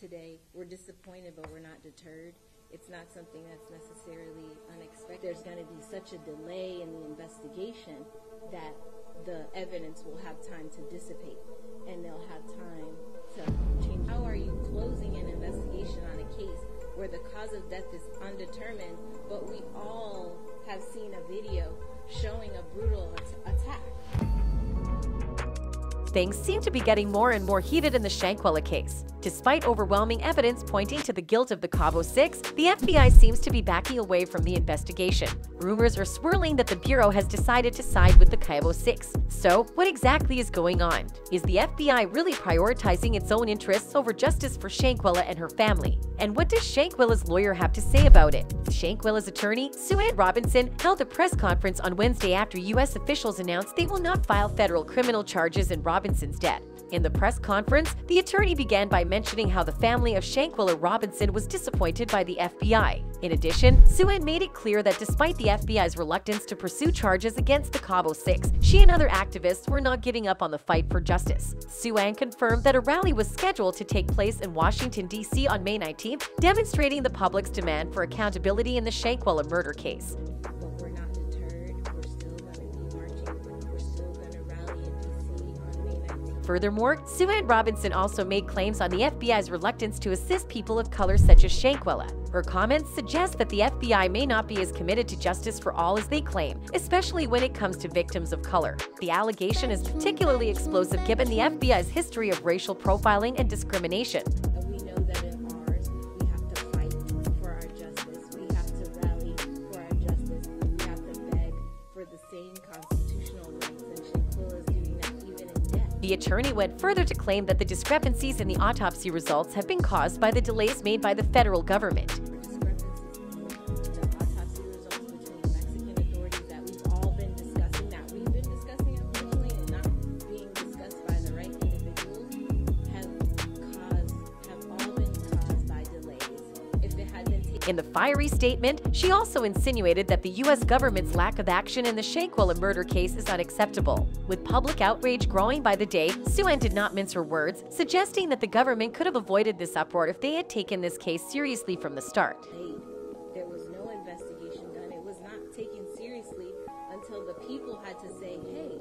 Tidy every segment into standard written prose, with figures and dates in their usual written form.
today. We're disappointed, but we're not deterred. It's not something that's necessarily unexpected. There's going to be such a delay in the investigation that the evidence will have time to dissipate, and they'll have time to change. How are you closing an investigation on a case where the cause of death is undetermined, but we all have seen a video showing a brutal attack? Things seem to be getting more and more heated in the Shanquella case. Despite overwhelming evidence pointing to the guilt of the Cabo Six, the FBI seems to be backing away from the investigation. Rumors are swirling that the Bureau has decided to side with the Cabo Six. So, what exactly is going on? Is the FBI really prioritizing its own interests over justice for Shanquella and her family? And what does Shanquella's lawyer have to say about it? Shanquella's attorney, Sue Ann Robinson, held a press conference on Wednesday after U.S. officials announced they will not file federal criminal charges in Robinson's death. In the press conference, the attorney began by mentioning how the family of Shanquella Robinson was disappointed by the FBI. In addition, Sue Ann made it clear that despite the FBI's reluctance to pursue charges against the Cabo Six, she and other activists were not giving up on the fight for justice. Sue Ann confirmed that a rally was scheduled to take place in Washington, D.C. on May 19th, demonstrating the public's demand for accountability in the Shanquella murder case. Furthermore, Sue Ann Robinson also made claims on the FBI's reluctance to assist people of color such as Shanquella. Her comments suggest that the FBI may not be as committed to justice for all as they claim, especially when it comes to victims of color. The allegation is particularly explosive given the FBI's history of racial profiling and discrimination. We know that in ours, we have to fight for our justice. We have to rally for our justice. We have to beg for the same constitutional rights, and Shanquella is doing that even in death. The attorney went further to claim that the discrepancies in the autopsy results have been caused by the delays made by the federal government. In the fiery statement, she also insinuated that the U.S. government's lack of action in the Shanquella murder case is unacceptable. With public outrage growing by the day, Sue Ann did not mince her words, suggesting that the government could have avoided this uproar if they had taken this case seriously from the start. There was no investigation done. It was not taken seriously until the people had to say, hey,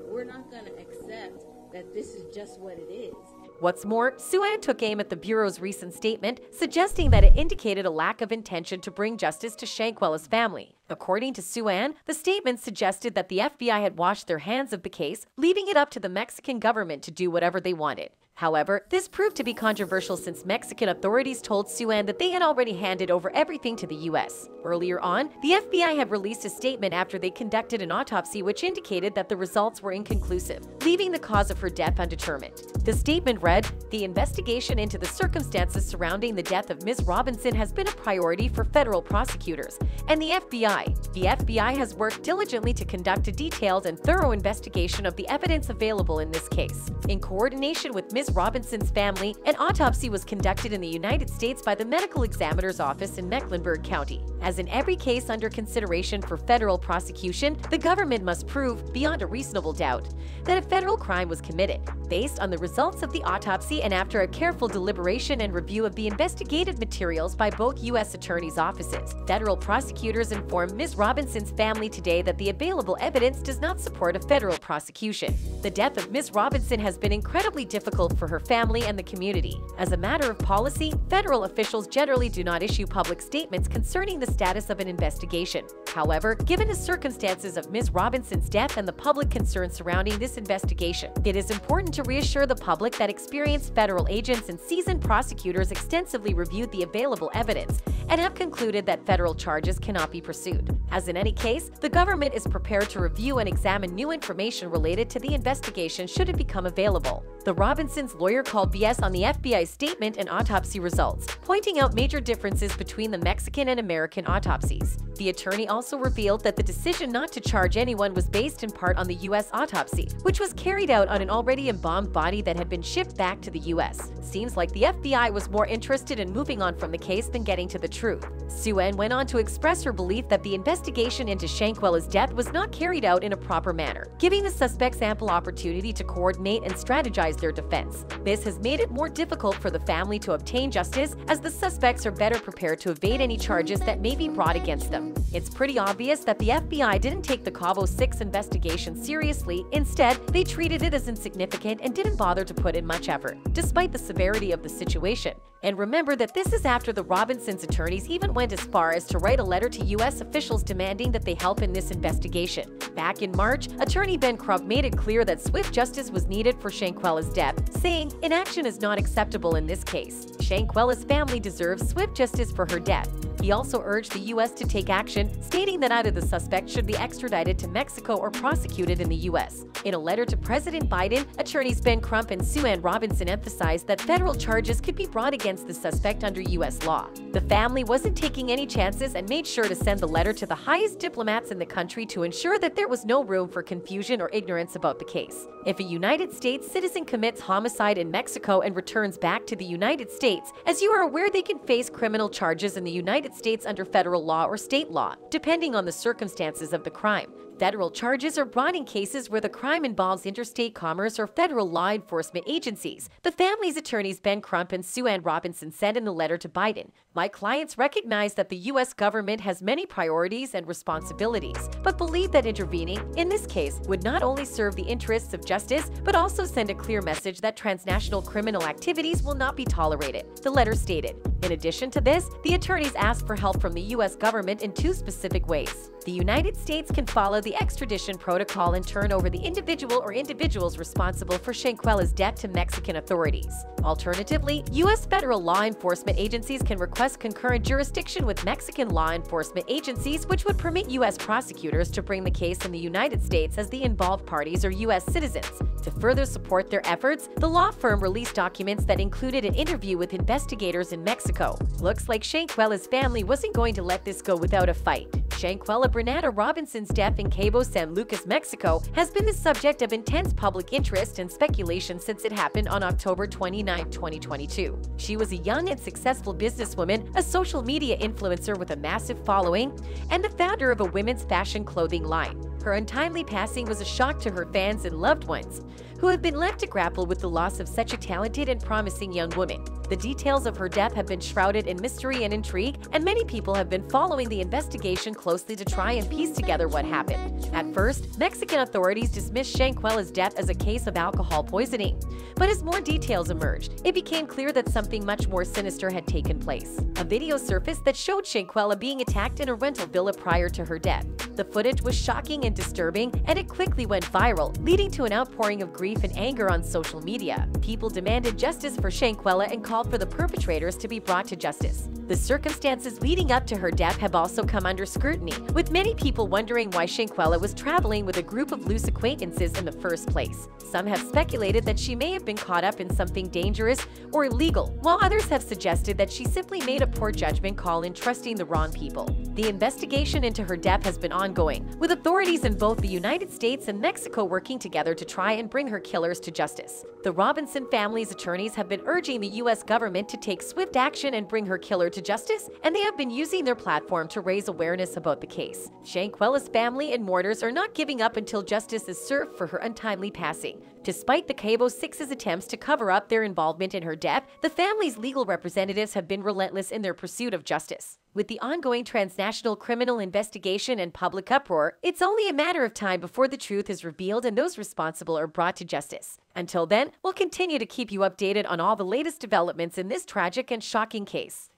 we're not going to accept that this is just what it is. What's more, Sue Ann took aim at the Bureau's recent statement, suggesting that it indicated a lack of intention to bring justice to Shanquella's family. According to Sue Ann, the statement suggested that the FBI had washed their hands of the case, leaving it up to the Mexican government to do whatever they wanted. However, this proved to be controversial since Mexican authorities told Sue Ann that they had already handed over everything to the U.S. Earlier on, the FBI had released a statement after they conducted an autopsy which indicated that the results were inconclusive, leaving the cause of her death undetermined. The statement read, "The investigation into the circumstances surrounding the death of Ms. Robinson has been a priority for federal prosecutors and the FBI. The FBI has worked diligently to conduct a detailed and thorough investigation of the evidence available in this case. In coordination with Ms. Robinson's family, an autopsy was conducted in the United States by the Medical Examiner's Office in Mecklenburg County. As in every case under consideration for federal prosecution, the government must prove, beyond a reasonable doubt, that a federal crime was committed. Based on the results of the autopsy and after a careful deliberation and review of the investigative materials by both U.S. attorneys' offices, federal prosecutors informed Ms. Robinson's family today that the available evidence does not support a federal prosecution. The death of Ms. Robinson has been incredibly difficult for her family and the community. As a matter of policy, federal officials generally do not issue public statements concerning the status of an investigation. However, given the circumstances of Ms. Robinson's death and the public concern surrounding this investigation, it is important to reassure the public that experienced federal agents and seasoned prosecutors extensively reviewed the available evidence and have concluded that federal charges cannot be pursued. As in any case, the government is prepared to review and examine new information related to the investigation should it become available. The Robinsons' lawyer called BS on the FBI's statement and autopsy results, pointing out major differences between the Mexican and American autopsies. The attorney also revealed that the decision not to charge anyone was based in part on the U.S. autopsy, which was carried out on an already embalmed body that had been shipped back to the U.S. Seems like the FBI was more interested in moving on from the case than getting to the truth. Sue Ann went on to express her belief that the investigation into Shanquella's death was not carried out in a proper manner, giving the suspects ample opportunity opportunity to coordinate and strategize their defense. This has made it more difficult for the family to obtain justice, as the suspects are better prepared to evade any charges that may be brought against them. It's pretty obvious that the FBI didn't take the Cabo 6 investigation seriously. Instead, they treated it as insignificant and didn't bother to put in much effort, despite the severity of the situation. And remember that this is after the Robinsons' attorneys even went as far as to write a letter to U.S. officials demanding that they help in this investigation. Back in March, Attorney Ben Crump made it clear that swift justice was needed for Shanquella's death, saying, "Inaction is not acceptable in this case. Shanquella's family deserves swift justice for her death." He also urged the U.S. to take action, stating that either the suspect should be extradited to Mexico or prosecuted in the U.S. In a letter to President Biden, attorneys Ben Crump and Sue Ann Robinson emphasized that federal charges could be brought against the suspect under U.S. law. The family wasn't taking any chances and made sure to send the letter to the highest diplomats in the country to ensure that there was no room for confusion or ignorance about the case. If a United States citizen commits homicide in Mexico and returns back to the United States, as you are aware, they can face criminal charges in the United States under federal law or state law, depending on the circumstances of the crime. Federal charges are brought in cases where the crime involves interstate commerce or federal law enforcement agencies. The family's attorneys Ben Crump and Sue Ann Robinson said in the letter to Biden, "My clients recognize that the U.S. government has many priorities and responsibilities, but believe that intervening, in this case, would not only serve the interests of justice, but also send a clear message that transnational criminal activities will not be tolerated," the letter stated. In addition to this, the attorneys asked for help from the U.S. government in two specific ways. The United States can follow the extradition protocol and turn over the individual or individuals responsible for Shanquella's death to Mexican authorities. Alternatively, U.S. federal law enforcement agencies can request concurrent jurisdiction with Mexican law enforcement agencies, which would permit U.S. prosecutors to bring the case in the United States as the involved parties are U.S. citizens. To further support their efforts, the law firm released documents that included an interview with investigators in Mexico. Looks like Shanquella's family wasn't going to let this go without a fight. Shanquella Bernarda Robinson's death in Cabo San Lucas, Mexico, has been the subject of intense public interest and speculation since it happened on October 29, 2022. She was a young and successful businesswoman, a social media influencer with a massive following, and the founder of a women's fashion clothing line. Her untimely passing was a shock to her fans and loved ones, who have been left to grapple with the loss of such a talented and promising young woman. The details of her death have been shrouded in mystery and intrigue, and many people have been following the investigation closely to try and piece together what happened. At first, Mexican authorities dismissed Shanquella's death as a case of alcohol poisoning. But as more details emerged, it became clear that something much more sinister had taken place. A video surfaced that showed Shanquella being attacked in a rental villa prior to her death. The footage was shocking and disturbing, and it quickly went viral, leading to an outpouring of grief and anger on social media. People demanded justice for Shanquella and called for the perpetrators to be brought to justice. The circumstances leading up to her death have also come under scrutiny, with many people wondering why Shanquella was traveling with a group of loose acquaintances in the first place. Some have speculated that she may have been caught up in something dangerous or illegal, while others have suggested that she simply made a poor judgment call in trusting the wrong people. The investigation into her death has been ongoing, with authorities in both the United States and Mexico working together to try and bring her killers to justice. The Robinson family's attorneys have been urging the U.S. government to take swift action and bring her killer to justice, and they have been using their platform to raise awareness about the case. Shanquella's family and mourners are not giving up until justice is served for her untimely passing. Despite the Cabo 6's attempts to cover up their involvement in her death, the family's legal representatives have been relentless in their pursuit of justice. With the ongoing transnational criminal investigation and public uproar, it's only a matter of time before the truth is revealed and those responsible are brought to justice. Until then, we'll continue to keep you updated on all the latest developments in this tragic and shocking case.